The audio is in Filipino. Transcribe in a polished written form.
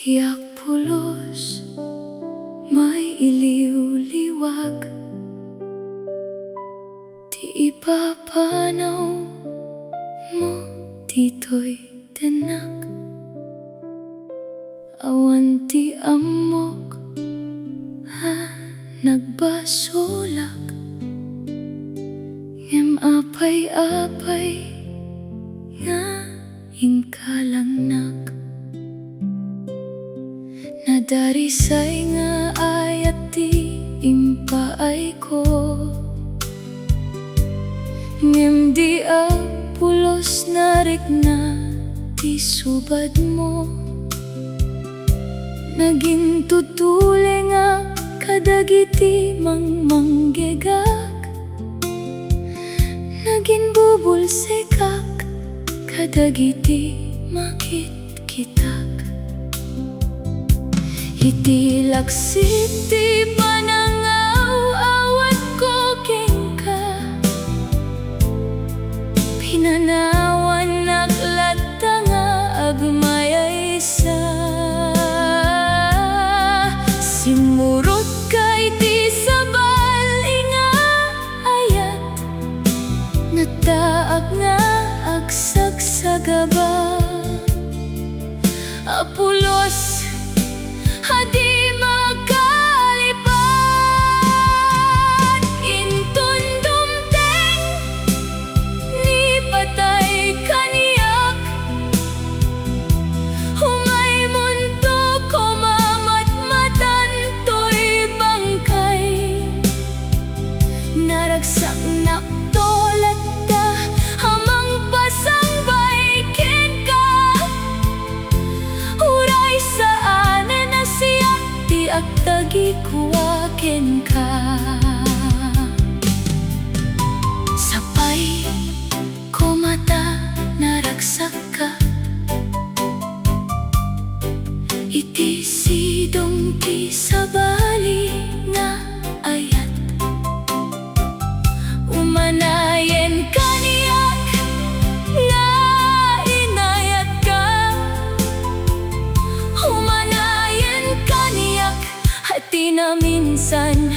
Tiyak pulos, may iliw-liwag, di ipapanaw mo dito'y tanak. Awan ti amok, nagbasulak, ngem apay-apay nga inkalangnak. Nadarisay nga ayat ti impaay ko, ngem di pulos narik na ti subad mo. Naging tutule nga kadagiti mangmanggegak, naging bubulsekak kadagiti makit-kitak. Iti laksit ti panangaw awat ko kengka, pinanawan naklata nga agmayay sa. Simurot kay ti sabal nga ayat, nataak nga agsagsagaba. Apulos hadi makalipat, intun dumteng ni patay kaniyak. Humay munto kumamat-matan to'y bangkay, naragsak na tolat ta hamang pasangbay ka. Uray saan na siya ti agtagi kuwaken ka. Sapay ko mata naragsak ka, iti sidong ti sabali nga ayat. Umanayen kaniyak nga inayat ka, umanayen kaniyak hati na minsan